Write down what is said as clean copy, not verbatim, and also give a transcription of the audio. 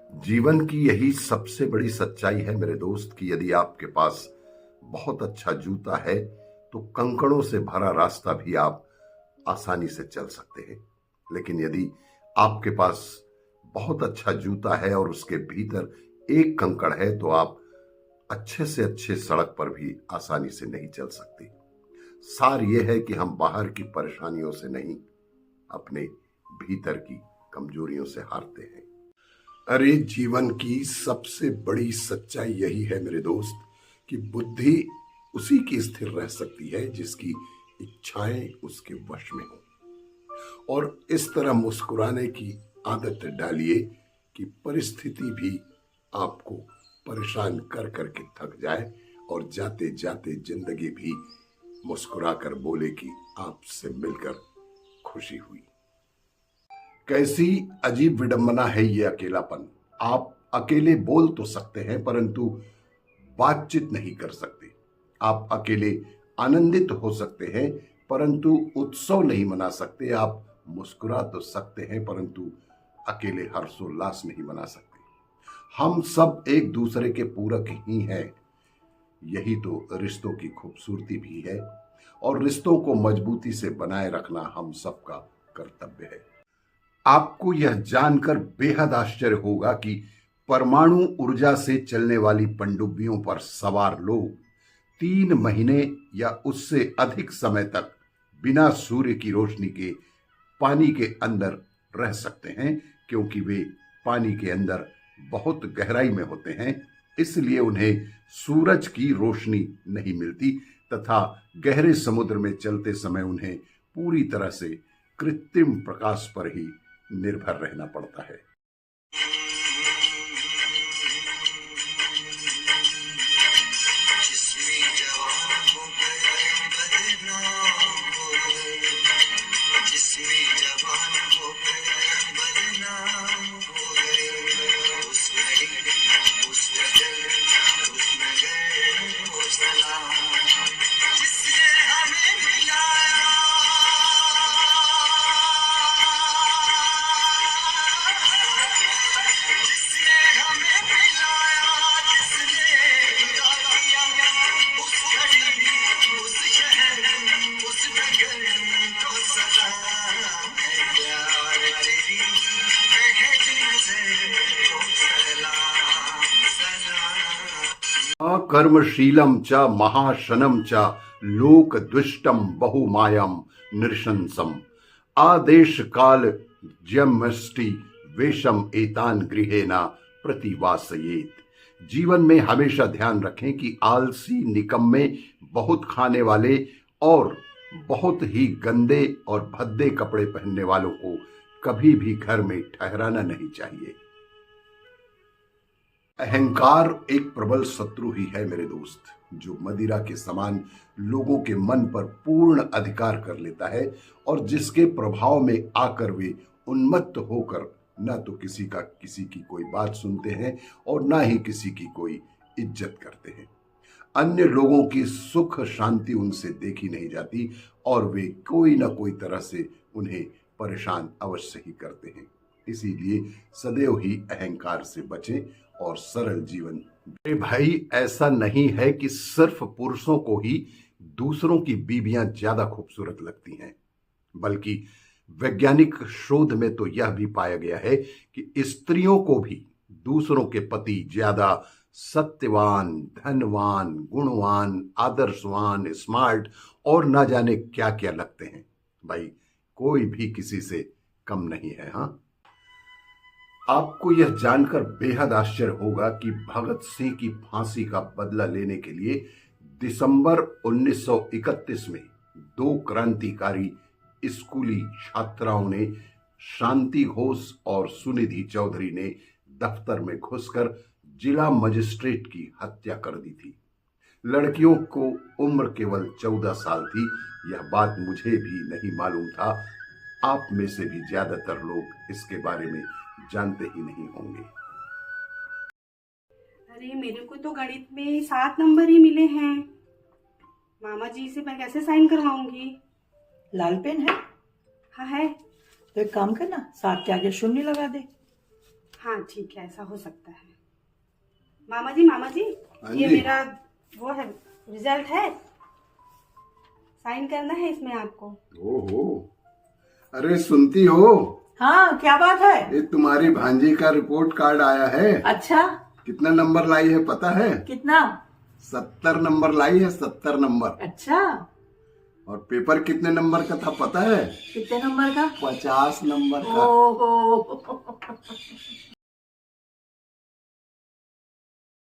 जीवन की यही सबसे बड़ी सच्चाई है मेरे दोस्त कि यदि आपके पास बहुत अच्छा जूता है तो कंकड़ों से भरा रास्ता भी आप आसानी से चल सकते हैं। लेकिन यदि आपके पास बहुत अच्छा जूता है और उसके भीतर एक कंकड़ है तो आप अच्छे से अच्छे सड़क पर भी आसानी से नहीं चल सकते। सार यह है कि हम बाहर की परेशानियों से नहीं, अपने भीतर की कमजोरियों से हारते हैं। अरे जीवन की सबसे बड़ी सच्चाई यही है मेरे दोस्त कि बुद्धि उसी की स्थिर रह सकती है जिसकी इच्छाएं उसके वश में हो। और इस तरह मुस्कुराने की आदत डालिए कि परिस्थिति भी आपको परेशान कर करके थक जाए और जाते जाते जिंदगी भी मुस्कुराकर बोले कि आपसे मिलकर खुशी हुई। कैसी अजीब विडंबना है ये अकेलापन। आप अकेले बोल तो सकते हैं परंतु बातचीत नहीं कर सकते। आप अकेले आनंदित हो सकते हैं परंतु उत्सव नहीं मना सकते। आप मुस्कुरा तो सकते हैं परंतु अकेले हर्षोल्लास नहीं मना सकते। हम सब एक दूसरे के पूरक ही हैं। यही तो रिश्तों की खूबसूरती भी है और रिश्तों को मजबूती से बनाए रखना हम सबका कर्तव्य है। आपको यह जानकर बेहद आश्चर्य होगा कि परमाणु ऊर्जा से चलने वाली पनडुब्बियों पर सवार लोग 3 महीने या उससे अधिक समय तक बिना सूर्य की रोशनी के पानी के अंदर रह सकते हैं, क्योंकि वे पानी के अंदर बहुत गहराई में होते हैं। इसलिए उन्हें सूरज की रोशनी नहीं मिलती तथा गहरे समुद्र में चलते समय उन्हें पूरी तरह से कृत्रिम प्रकाश पर ही निर्भर रहना पड़ता है। कर्मशीलम च महाशनम च लोक दुष्टम बहुमायम नृशंसम आदेश काल ज्यमष्टि वेशम एतान गृहेना प्रतिवासयेत। जीवन में हमेशा ध्यान रखें कि आलसी, निकम्मे, बहुत खाने वाले और बहुत ही गंदे और भद्दे कपड़े पहनने वालों को कभी भी घर में ठहराना नहीं चाहिए। अहंकार एक प्रबल शत्रु ही है मेरे दोस्त, जो मदिरा के समान लोगों के मन पर पूर्ण अधिकार कर लेता है और जिसके प्रभाव में आकर वे उन्मत्त होकर न तो किसी की कोई बात सुनते हैं और ना ही किसी की कोई इज्जत करते हैं। अन्य लोगों की सुख शांति उनसे देखी नहीं जाती और वे कोई ना कोई तरह से उन्हें परेशान अवश्य ही करते हैं। इसीलिए सदैव ही अहंकार से बचें और सरल जीवन। मेरे भाई, ऐसा नहीं है कि सिर्फ पुरुषों को ही दूसरों की बीवियां ज्यादा खूबसूरत लगती हैं, बल्कि वैज्ञानिक शोध में तो यह भी पाया गया है कि स्त्रियों को भी दूसरों के पति ज्यादा सत्यवान, धनवान, गुणवान, आदर्शवान, स्मार्ट और ना जाने क्या क्या लगते हैं। भाई, कोई भी किसी से कम नहीं है। हाँ, आपको यह जानकर बेहद आश्चर्य होगा कि भगत सिंह की फांसी का बदला लेने के लिए दिसंबर 1931 में 2 क्रांतिकारी स्कूली छात्राओं ने, शांति घोष और सुनिधि चौधरी ने, दफ्तर में घुसकर जिला मजिस्ट्रेट की हत्या कर दी थी। लड़कियों को उम्र केवल 14 साल थी। यह बात मुझे भी नहीं मालूम था। आप में से भी ज्यादातर लोग इसके बारे में जानते ही नहीं होंगे। अरे मेरे को तो गणित में 7 नंबर ही मिले हैं। मामा जी से मैं कैसे साइन करवाऊंगी? लाल पेन है? हाँ है। तो एक काम करना, 7 के आगे शून्य लगा दे। हाँ ठीक है, ऐसा हो सकता है। मामा जी हाँ ये जी। मेरा वो है, रिजल्ट है, साइन करना है इसमें आपको। ओहो, अरे सुनती हो, हाँ, क्या बात है? ये तुम्हारी भांजी का रिपोर्ट कार्ड आया है। अच्छा, कितना नंबर लाई है पता है? कितना? 70 नंबर लाई है, 70 नंबर। अच्छा, और पेपर कितने नंबर का था पता है? कितने नंबर का? 50 नंबर का। ओहो